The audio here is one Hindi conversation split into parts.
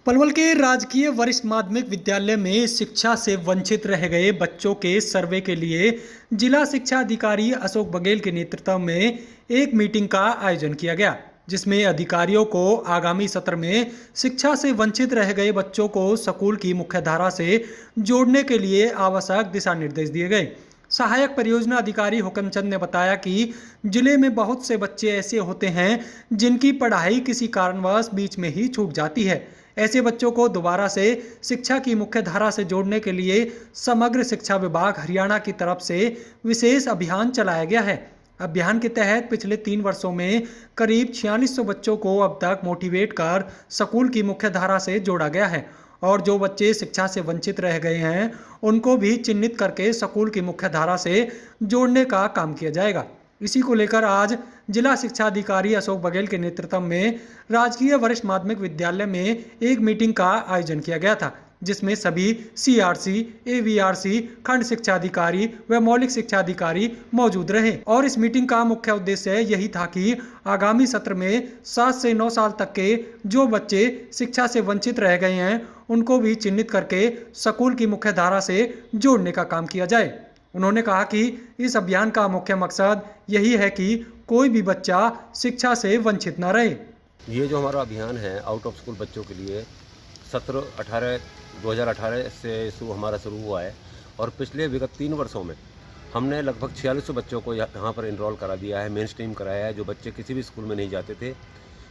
पलवल के राजकीय वरिष्ठ माध्यमिक विद्यालय में शिक्षा से वंचित रह गए बच्चों के सर्वे के लिए जिला शिक्षा अधिकारी अशोक बघेल के नेतृत्व में एक मीटिंग का आयोजन किया गया, जिसमें अधिकारियों को आगामी सत्र में शिक्षा से वंचित रह गए बच्चों को स्कूल की मुख्यधारा से जोड़ने के लिए आवश्यक दिशा निर्देश दिए गए। सहायक परियोजना अधिकारी हुक्मचंद ने बताया कि जिले में बहुत से बच्चे ऐसे होते हैं जिनकी पढ़ाई किसी कारणवश बीच में ही छूट जाती है। ऐसे बच्चों को दोबारा से शिक्षा की मुख्य धारा से जोड़ने के लिए समग्र शिक्षा विभाग हरियाणा की तरफ से विशेष अभियान चलाया गया है। अभियान के तहत पिछले 3 वर्षों में करीब 4600 बच्चों को अब तक मोटिवेट कर स्कूल की मुख्य धारा से जोड़ा गया है और जो बच्चे शिक्षा से वंचित रह गए हैं उनको भी चिन्हित करके स्कूल की मुख्य धारा से जोड़ने का काम किया जाएगा। इसी को लेकर आज जिला शिक्षा अधिकारी अशोक बघेल के नेतृत्व में राजकीय वरिष्ठ माध्यमिक विद्यालय में एक मीटिंग का आयोजन किया गया था, जिसमें सभी सीआरसी, एवीआरसी, खंड शिक्षा अधिकारी व मौलिक शिक्षा अधिकारी मौजूद रहे। और इस मीटिंग का मुख्य उद्देश्य यही था कि आगामी सत्र में 7 से 9 साल तक के जो बच्चे शिक्षा से वंचित रह गए हैं उनको भी चिन्हित करके स्कूल की मुख्य धारा से जोड़ने का काम किया जाए। उन्होंने कहा कि इस अभियान का मुख्य मकसद यही है कि कोई भी बच्चा शिक्षा से वंचित न रहे। ये जो हमारा अभियान है आउट ऑफ स्कूल बच्चों के लिए 2018 से हमारा शुरू हुआ है और पिछले विगत 3 वर्षों में हमने लगभग 4600 बच्चों को यहाँ पर इनरोल करा दिया है, मेन स्ट्रीम कराया है। जो बच्चे किसी भी स्कूल में नहीं जाते थे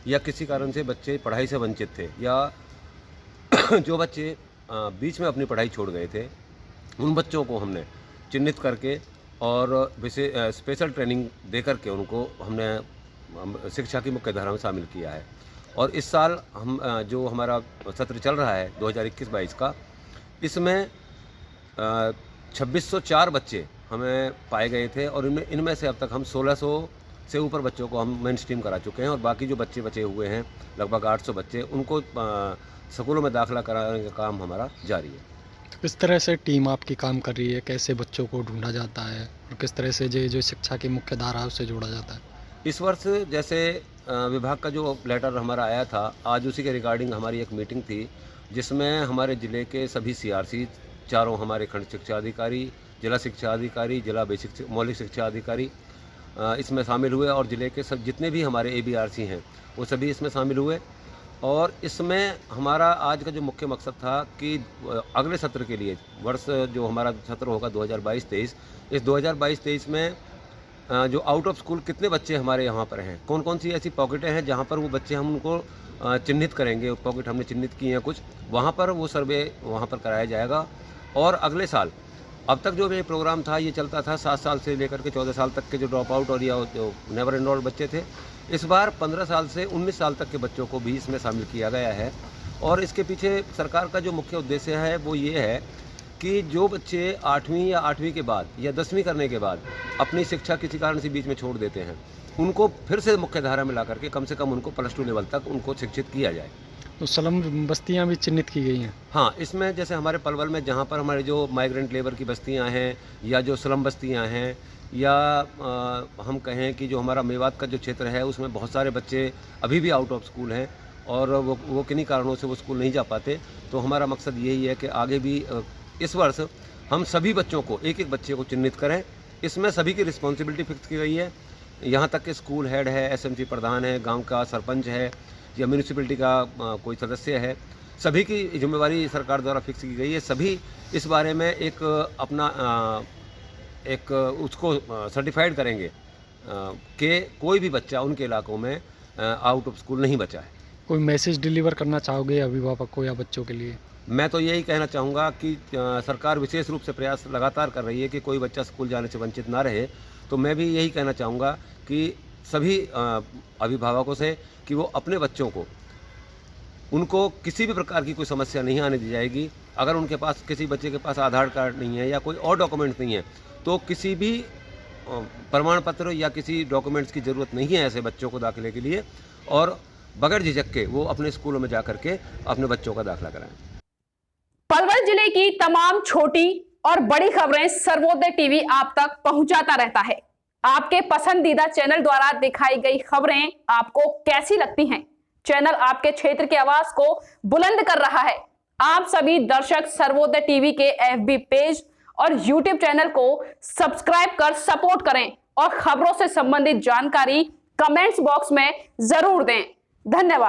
या किसी कारण से बच्चे पढ़ाई से वंचित थे या जो बच्चे बीच में अपनी पढ़ाई छोड़ गए थे, उन बच्चों को हमने चिन्हित करके और स्पेशल ट्रेनिंग दे करके उनको हमने शिक्षा की मुख्य धारा में शामिल किया है। और इस साल हम जो हमारा सत्र चल रहा है 2021-22 का, इसमें 2604 बच्चे हमें पाए गए थे और इनमें से अब तक हम 1600 से ऊपर बच्चों को हम मेन स्ट्रीम करा चुके हैं और बाकी जो बच्चे बचे हुए हैं लगभग 800 बच्चे, उनको स्कूलों में दाखिला कराने का काम हमारा जारी है। किस तरह से टीम आपकी काम कर रही है, कैसे बच्चों को ढूंढा जाता है और किस तरह से जो शिक्षा की मुख्य धारा है उससे जोड़ा जाता है? इस वर्ष जैसे विभाग का जो लेटर हमारा आया था, आज उसी के रिगार्डिंग हमारी एक मीटिंग थी जिसमें हमारे ज़िले के सभी सीआरसी, चारों हमारे खंड शिक्षा अधिकारी, जिला शिक्षा अधिकारी, जिला बेसिक मौलिक शिक्षा अधिकारी इसमें शामिल हुए और ज़िले के सब जितने भी हमारे एबीआरसी हैं वो सभी इसमें शामिल हुए। और इसमें हमारा आज का जो मुख्य मकसद था कि अगले सत्र के लिए वर्ष जो हमारा सत्र होगा 2022-23, इस 2022-23 में जो आउट ऑफ स्कूल कितने बच्चे हमारे यहाँ पर हैं, कौन कौन सी ऐसी पॉकेटें हैं जहाँ पर वो बच्चे हम उनको चिन्हित करेंगे, पॉकेट हमने चिन्हित की हैं कुछ, वहाँ पर वो सर्वे वहाँ पर कराया जाएगा। और अगले साल अब तक जो ये प्रोग्राम था ये चलता था 7 साल से लेकर के 14 साल तक के जो ड्रॉप आउट और या जो नेवर एनरोल्ड बच्चे थे, इस बार 15 साल से 19 साल तक के बच्चों को भी इसमें शामिल किया गया है। और इसके पीछे सरकार का जो मुख्य उद्देश्य है वो ये है कि जो बच्चे 8वीं या 8वीं के बाद या 10वीं करने के बाद अपनी शिक्षा किसी कारण से बीच में छोड़ देते हैं, उनको फिर से मुख्य धारा में ला करके कम से कम उनको +2 लेवल तक उनको शिक्षित किया जाए। तो स्लम बस्तियां भी चिन्हित की गई हैं? हाँ, इसमें जैसे हमारे पलवल में जहाँ पर हमारे जो माइग्रेंट लेबर की बस्तियाँ हैं या जो स्लम बस्तियाँ हैं या हम कहें कि जो हमारा मेवात का जो क्षेत्र है उसमें बहुत सारे बच्चे अभी भी आउट ऑफ स्कूल हैं और वो किन्हीं कारणों से वो स्कूल नहीं जा पाते। तो हमारा मकसद यही है कि आगे भी इस वर्ष हम सभी बच्चों को एक एक बच्चे को चिन्हित करें। इसमें सभी की रिस्पॉन्सिबिलिटी फिक्स की गई है, यहाँ तक कि स्कूल हेड है, एसएमसी प्रधान है, गांव का सरपंच है या म्यूनिसिपैलिटी का कोई सदस्य है, सभी की जिम्मेवारी सरकार द्वारा फिक्स की गई है। सभी इस बारे में एक अपना एक उसको सर्टिफाइड करेंगे कि कोई भी बच्चा उनके इलाकों में आउट ऑफ स्कूल नहीं बचा है। कोई मैसेज डिलीवर करना चाहोगे अभिभावक को या बच्चों के लिए? मैं तो यही कहना चाहूँगा कि सरकार विशेष रूप से प्रयास लगातार कर रही है कि कोई बच्चा स्कूल जाने से वंचित ना रहे। तो मैं भी यही कहना चाहूँगा कि सभी अभिभावकों से कि वो अपने बच्चों को, उनको किसी भी प्रकार की कोई समस्या नहीं आने दी जाएगी। अगर उनके पास किसी बच्चे के पास आधार कार्ड नहीं है या कोई और डॉक्यूमेंट्स नहीं है तो किसी भी प्रमाण पत्र या किसी डॉक्यूमेंट्स की ज़रूरत नहीं है ऐसे बच्चों को दाखिले के लिए, और बगैर झिझक के वो अपने स्कूलों में जा करके अपने बच्चों का दाखिला कराएं। पलवल जिले की तमाम छोटी और बड़ी खबरें सर्वोदय टीवी आप तक पहुंचाता रहता है। आपके पसंदीदा चैनल द्वारा दिखाई गई खबरें आपको कैसी लगती हैं, चैनल आपके क्षेत्र की आवाज को बुलंद कर रहा है। आप सभी दर्शक सर्वोदय टीवी के FB पेज और YouTube चैनल को सब्सक्राइब कर सपोर्ट करें और खबरों से संबंधित जानकारी कमेंट्स बॉक्स में जरूर दें। धन्यवाद।